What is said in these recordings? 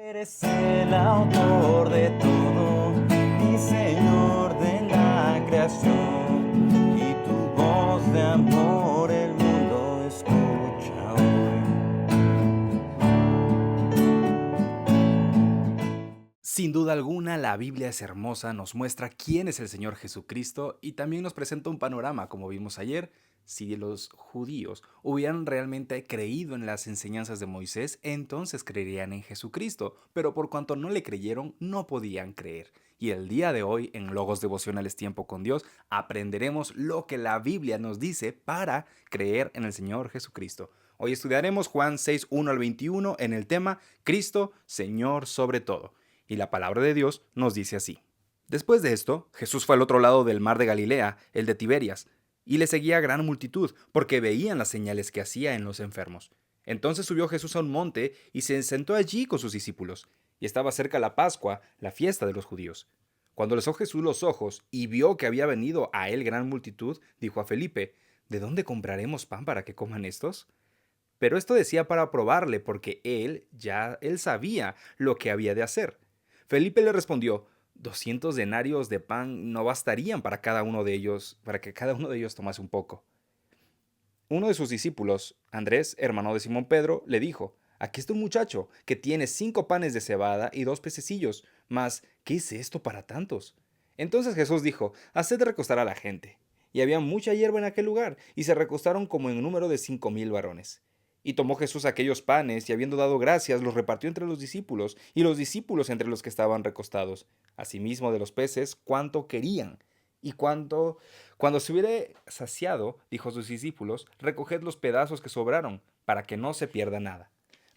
Eres el autor de todo y Señor de la creación, y tu voz de amor el mundo escucha hoy. Sin duda alguna, la Biblia es hermosa, nos muestra quién es el Señor Jesucristo y también nos presenta un panorama, como vimos ayer. Si los judíos hubieran realmente creído en las enseñanzas de Moisés, entonces creerían en Jesucristo, pero por cuanto no le creyeron, no podían creer. Y el día de hoy, en Logos Devocionales Tiempo con Dios, aprenderemos lo que la Biblia nos dice para creer en el Señor Jesucristo. Hoy estudiaremos Juan 6, 1 al 21 en el tema Cristo, Señor sobre todo. Y la palabra de Dios nos dice así. Después de esto, Jesús fue al otro lado del mar de Galilea, el de Tiberias, y le seguía gran multitud, porque veían las señales que hacía en los enfermos. Entonces subió Jesús a un monte y se sentó allí con sus discípulos, y estaba cerca la Pascua, la fiesta de los judíos. Cuando alzó Jesús los ojos y vio que había venido a él gran multitud, dijo a Felipe, ¿de dónde compraremos pan para que coman estos? Pero esto decía para probarle, porque él sabía lo que había de hacer. Felipe le respondió, 200 denarios de pan no bastarían para cada uno de ellos, para que cada uno de ellos tomase un poco. Uno de sus discípulos, Andrés, hermano de Simón Pedro, le dijo, aquí está un muchacho que tiene 5 panes de cebada y 2 pececillos, mas ¿qué es esto para tantos? Entonces Jesús dijo, haced recostar a la gente. Y había mucha hierba en aquel lugar, y se recostaron como en número de 5000 varones. Y tomó Jesús aquellos panes, y habiendo dado gracias, los repartió entre los discípulos, y los discípulos entre los que estaban recostados. Asimismo de los peces, cuanto querían. Y cuando se hubiere saciado, dijo a sus discípulos, recoged los pedazos que sobraron, para que no se pierda nada.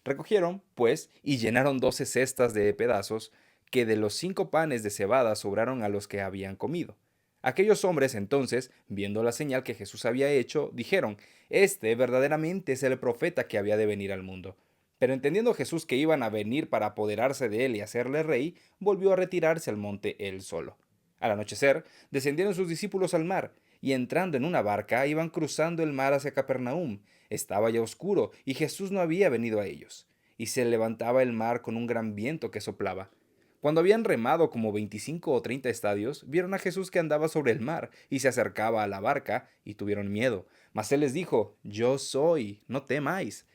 Recogieron, pues, y llenaron 12 cestas de pedazos, que de los 5 panes de cebada sobraron a los que habían comido. Aquellos hombres entonces, viendo la señal que Jesús había hecho, dijeron, este verdaderamente es el profeta que había de venir al mundo. Pero entendiendo Jesús que iban a venir para apoderarse de él y hacerle rey, volvió a retirarse al monte él solo. Al anochecer, descendieron sus discípulos al mar, y entrando en una barca iban cruzando el mar hacia Capernaum. Estaba ya oscuro, y Jesús no había venido a ellos. Y se levantaba el mar con un gran viento que soplaba. Cuando habían remado como 25 o 30 estadios, vieron a Jesús que andaba sobre el mar, y se acercaba a la barca, y tuvieron miedo. Mas él les dijo, Yo soy, no temáis.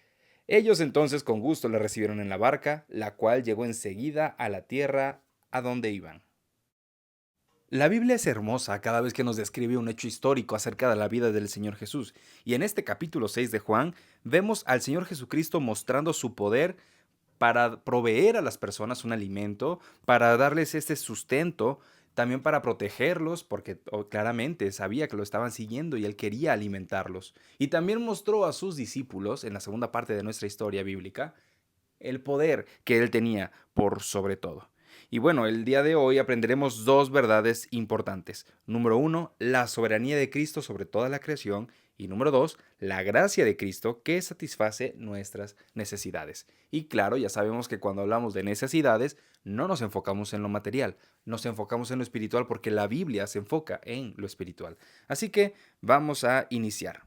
Ellos entonces con gusto le recibieron en la barca, la cual llegó enseguida a la tierra a donde iban. La Biblia es hermosa cada vez que nos describe un hecho histórico acerca de la vida del Señor Jesús, y en este capítulo 6 de Juan vemos al Señor Jesucristo mostrando su poder para proveer a las personas un alimento, para darles este sustento, también para protegerlos, porque claramente sabía que lo estaban siguiendo y él quería alimentarlos. Y también mostró a sus discípulos, en la segunda parte de nuestra historia bíblica, el poder que él tenía por sobre todo. Y bueno, el día de hoy aprenderemos dos verdades importantes. Número uno, la soberanía de Cristo sobre toda la creación. Y número dos, la gracia de Cristo que satisface nuestras necesidades. Y claro, ya sabemos que cuando hablamos de necesidades, no nos enfocamos en lo material, nos enfocamos en lo espiritual porque la Biblia se enfoca en lo espiritual. Así que vamos a iniciar.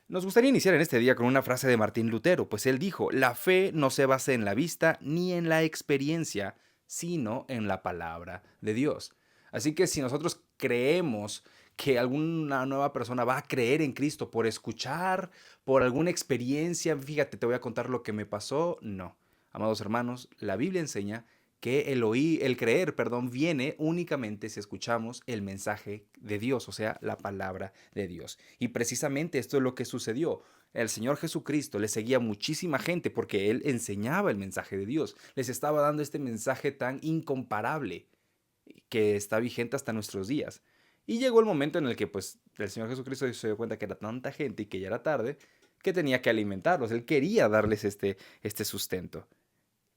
Nos gustaría iniciar en este día con una frase de Martín Lutero, pues él dijo, la fe no se basa en la vista ni en la experiencia, sino en la palabra de Dios. Así que si nosotros creemos que alguna nueva persona va a creer en Cristo por escuchar, por alguna experiencia, fíjate, te voy a contar lo que me pasó, no. Amados hermanos, la Biblia enseña que el creer, perdón, viene únicamente si escuchamos el mensaje de Dios, o sea, la palabra de Dios. Y precisamente esto es lo que sucedió. El Señor Jesucristo le seguía muchísima gente porque Él enseñaba el mensaje de Dios. Les estaba dando este mensaje tan incomparable que está vigente hasta nuestros días. Y llegó el momento en el que pues el Señor Jesucristo se dio cuenta que era tanta gente y que ya era tarde, que tenía que alimentarlos. Él quería darles este sustento.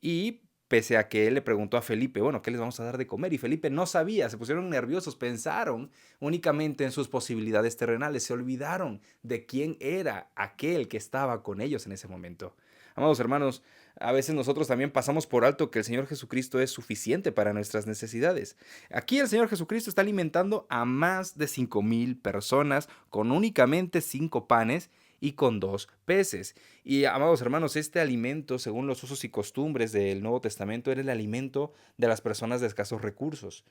Y pese a que él le preguntó a Felipe, bueno, ¿qué les vamos a dar de comer? Y Felipe no sabía, se pusieron nerviosos, pensaron únicamente en sus posibilidades terrenales, se olvidaron de quién era aquel que estaba con ellos en ese momento. Amados hermanos, a veces nosotros también pasamos por alto que el Señor Jesucristo es suficiente para nuestras necesidades. Aquí el Señor Jesucristo está alimentando a más de 5000 personas con únicamente 5 panes y con 2 peces. Y amados hermanos, este alimento, según los usos y costumbres del Nuevo Testamento, era el alimento de las personas de escasos recursos.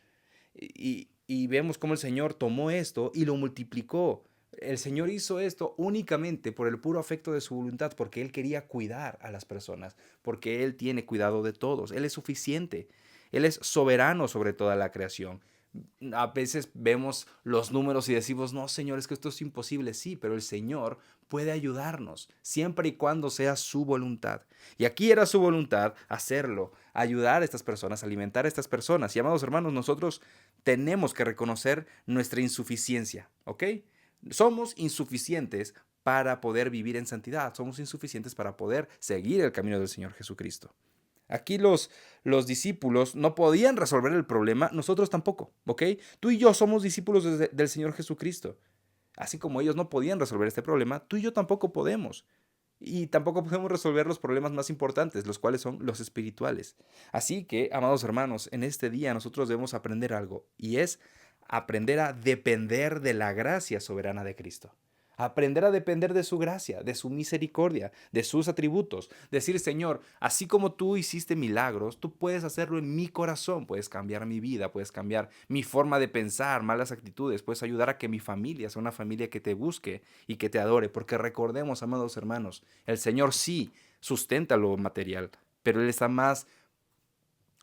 Y vemos cómo el Señor tomó esto y lo multiplicó. El Señor hizo esto únicamente por el puro afecto de su voluntad, porque Él quería cuidar a las personas, porque Él tiene cuidado de todos. Él es suficiente. Él es soberano sobre toda la creación. A veces vemos los números y decimos, no, Señor, es que esto es imposible. Sí, pero el Señor puede ayudarnos, siempre y cuando sea su voluntad. Y aquí era su voluntad hacerlo, ayudar a estas personas, alimentar a estas personas. Y amados hermanos, nosotros tenemos que reconocer nuestra insuficiencia, ¿ok? Somos insuficientes para poder vivir en santidad, somos insuficientes para poder seguir el camino del Señor Jesucristo. Aquí los discípulos no podían resolver el problema, nosotros tampoco, ¿ok? Tú y yo somos discípulos del Señor Jesucristo. Así como ellos no podían resolver este problema, tú y yo tampoco podemos. Y tampoco podemos resolver los problemas más importantes, los cuales son los espirituales. Así que, amados hermanos, en este día nosotros debemos aprender algo, y es aprender a depender de la gracia soberana de Cristo. Aprender a depender de su gracia, de su misericordia, de sus atributos. Decir, Señor, así como tú hiciste milagros, tú puedes hacerlo en mi corazón, puedes cambiar mi vida, puedes cambiar mi forma de pensar, malas actitudes, puedes ayudar a que mi familia sea una familia que te busque y que te adore. Porque recordemos, amados hermanos, el Señor sí sustenta lo material, pero Él está más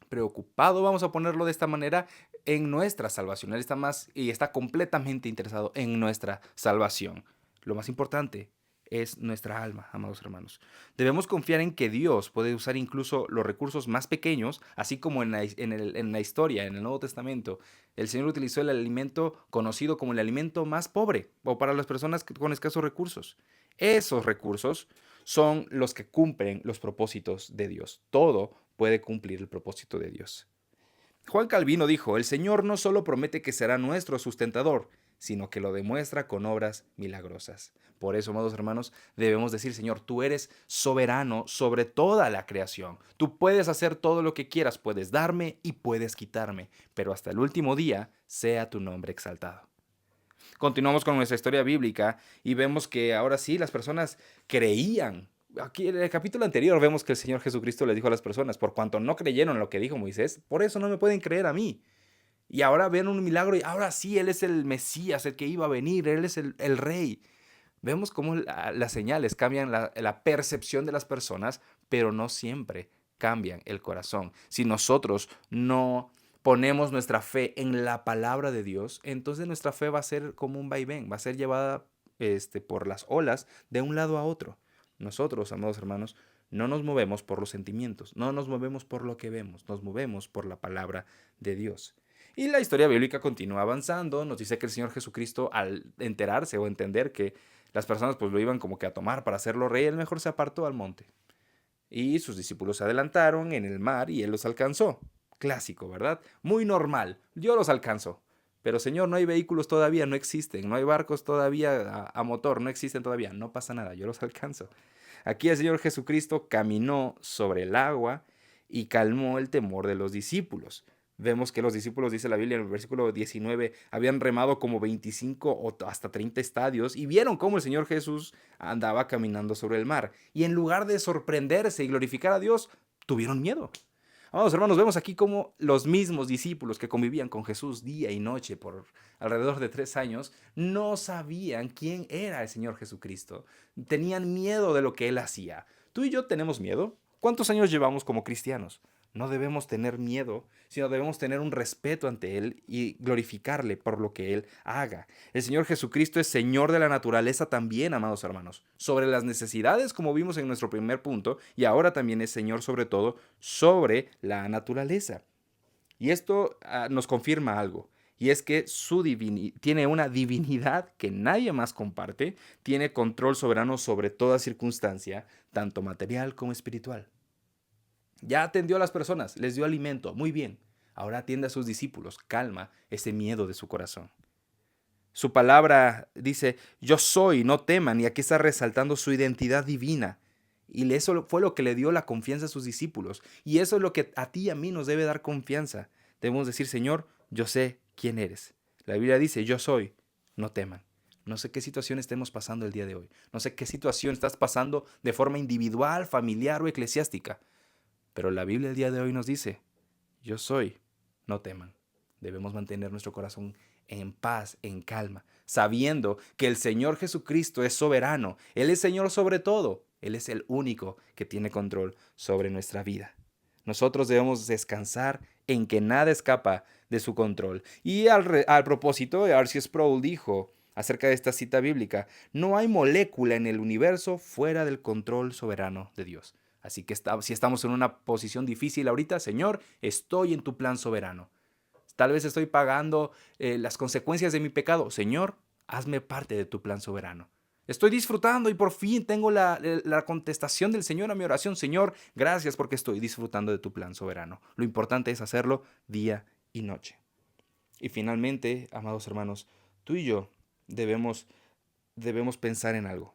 preocupado, vamos a ponerlo de esta manera, en nuestra salvación. Él está más y está completamente interesado en nuestra salvación. Lo más importante es nuestra alma, amados hermanos. Debemos confiar en que Dios puede usar incluso los recursos más pequeños, así como en la historia, en el Nuevo Testamento. El Señor utilizó el alimento conocido como el alimento más pobre, o para las personas con escasos recursos. Esos recursos son los que cumplen los propósitos de Dios. Todo puede cumplir el propósito de Dios. Juan Calvino dijo, el Señor no solo promete que será nuestro sustentador, sino que lo demuestra con obras milagrosas. Por eso, amados hermanos, debemos decir, Señor, tú eres soberano sobre toda la creación. Tú puedes hacer todo lo que quieras, puedes darme y puedes quitarme, pero hasta el último día sea tu nombre exaltado. Continuamos con nuestra historia bíblica y vemos que ahora sí las personas creían. Aquí en el capítulo anterior vemos que el Señor Jesucristo le dijo a las personas, por cuanto no creyeron en lo que dijo Moisés, por eso no me pueden creer a mí. Y ahora ven un milagro y ahora sí, Él es el Mesías, el que iba a venir, Él es el Rey. Vemos cómo las señales cambian la percepción de las personas, pero no siempre cambian el corazón. Si nosotros no ponemos nuestra fe en la palabra de Dios, entonces nuestra fe va a ser como un vaivén, va a ser llevada por las olas de un lado a otro. Nosotros, amados hermanos, no nos movemos por los sentimientos, no nos movemos por lo que vemos, nos movemos por la palabra de Dios. Y la historia bíblica continúa avanzando, nos dice que el Señor Jesucristo, al enterarse o entender que las personas pues lo iban como que a tomar para hacerlo rey, él mejor se apartó al monte. Y sus discípulos se adelantaron en el mar y él los alcanzó. Clásico, ¿verdad? Muy normal. Yo los alcanzo. Pero Señor, no hay vehículos todavía, no existen. No hay barcos todavía a motor, no existen todavía. No pasa nada, yo los alcanzo. Aquí el Señor Jesucristo caminó sobre el agua y calmó el temor de los discípulos. Vemos que los discípulos, dice la Biblia en el versículo 19, habían remado como 25 o hasta 30 estadios y vieron cómo el Señor Jesús andaba caminando sobre el mar. Y en lugar de sorprenderse y glorificar a Dios, tuvieron miedo. Amados hermanos, vemos aquí cómo los mismos discípulos que convivían con Jesús día y noche por alrededor de 3 años no sabían quién era el Señor Jesucristo. Tenían miedo de lo que Él hacía. ¿Tú y yo tenemos miedo? ¿Cuántos años llevamos como cristianos? No debemos tener miedo, sino debemos tener un respeto ante Él y glorificarle por lo que Él haga. El Señor Jesucristo es Señor de la naturaleza también, amados hermanos, sobre las necesidades, como vimos en nuestro primer punto, y ahora también es Señor sobre todo sobre la naturaleza. Y esto nos confirma algo, y es que tiene una divinidad que nadie más comparte, tiene control soberano sobre toda circunstancia, tanto material como espiritual. Ya atendió a las personas, les dio alimento, muy bien. Ahora atiende a sus discípulos, calma ese miedo de su corazón. Su palabra dice, yo soy, no teman, y aquí está resaltando su identidad divina. Y eso fue lo que le dio la confianza a sus discípulos. Y eso es lo que a ti y a mí nos debe dar confianza. Debemos decir, Señor, yo sé quién eres. La Biblia dice, yo soy, no teman. No sé qué situación estemos pasando el día de hoy. No sé qué situación estás pasando de forma individual, familiar o eclesiástica. Pero la Biblia el día de hoy nos dice, yo soy, no teman. Debemos mantener nuestro corazón en paz, en calma, sabiendo que el Señor Jesucristo es soberano. Él es Señor sobre todo. Él es el único que tiene control sobre nuestra vida. Nosotros debemos descansar en que nada escapa de su control. Y al propósito, R.C. Sproul dijo acerca de esta cita bíblica, no hay molécula en el universo fuera del control soberano de Dios. Así que si estamos en una posición difícil ahorita, Señor, estoy en tu plan soberano. Tal vez estoy pagando las consecuencias de mi pecado. Señor, hazme parte de tu plan soberano. Estoy disfrutando y por fin tengo la contestación del Señor a mi oración. Señor, gracias porque estoy disfrutando de tu plan soberano. Lo importante es hacerlo día y noche. Y finalmente, amados hermanos, tú y yo debemos pensar en algo.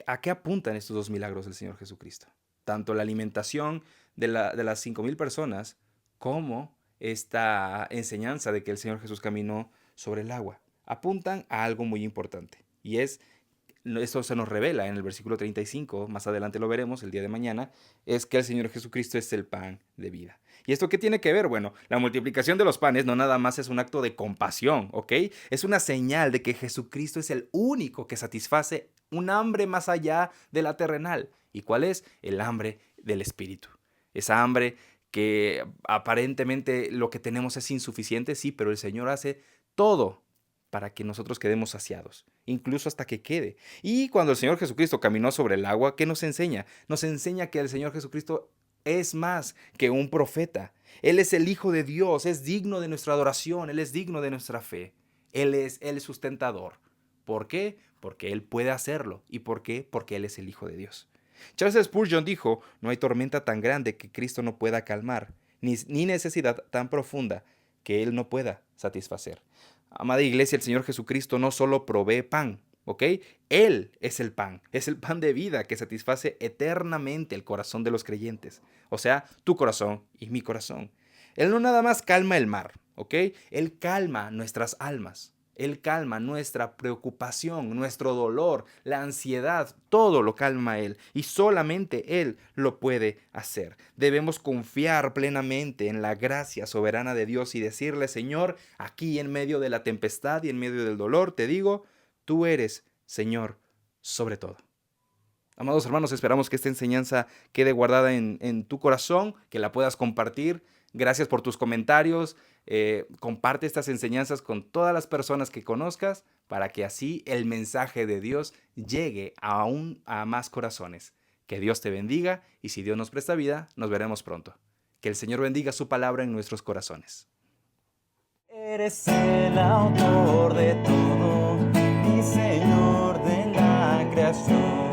¿A qué apuntan estos dos milagros del Señor Jesucristo? Tanto la alimentación de las 5,000 personas como esta enseñanza de que el Señor Jesús caminó sobre el agua. Apuntan a algo muy importante y esto se nos revela en el versículo 35, más adelante lo veremos el día de mañana, es que el Señor Jesucristo es el pan de vida. ¿Y esto qué tiene que ver? Bueno, la multiplicación de los panes no nada más es un acto de compasión, ¿ok? Es una señal de que Jesucristo es el único que satisface un hambre más allá de la terrenal. ¿Y cuál es? El hambre del Espíritu. Esa hambre que aparentemente lo que tenemos es insuficiente, sí, pero el Señor hace todo para que nosotros quedemos saciados, incluso hasta que quede. Y cuando el Señor Jesucristo caminó sobre el agua, ¿qué nos enseña? Nos enseña que el Señor Jesucristo es más que un profeta. Él es el Hijo de Dios, es digno de nuestra adoración, Él es digno de nuestra fe. Él es el sustentador. ¿Por qué? Porque Él puede hacerlo. ¿Y por qué? Porque Él es el Hijo de Dios. Charles Spurgeon dijo, no hay tormenta tan grande que Cristo no pueda calmar, ni necesidad tan profunda que Él no pueda satisfacer. Amada iglesia, el Señor Jesucristo no solo provee pan, ¿ok? Él es el pan de vida que satisface eternamente el corazón de los creyentes, o sea, tu corazón y mi corazón. Él no nada más calma el mar, ¿ok? Él calma nuestras almas. Él calma nuestra preocupación, nuestro dolor, la ansiedad, todo lo calma Él y solamente Él lo puede hacer. Debemos confiar plenamente en la gracia soberana de Dios y decirle, Señor, aquí en medio de la tempestad y en medio del dolor, te digo, tú eres, Señor, sobre todo. Amados hermanos, esperamos que esta enseñanza quede guardada en tu corazón, que la puedas compartir. Gracias por tus comentarios. Comparte estas enseñanzas con todas las personas que conozcas para que así el mensaje de Dios llegue aún a más corazones. Que Dios te bendiga y si Dios nos presta vida, nos veremos pronto. Que el Señor bendiga su palabra en nuestros corazones. Eres el autor de todo, mi Señor de la creación.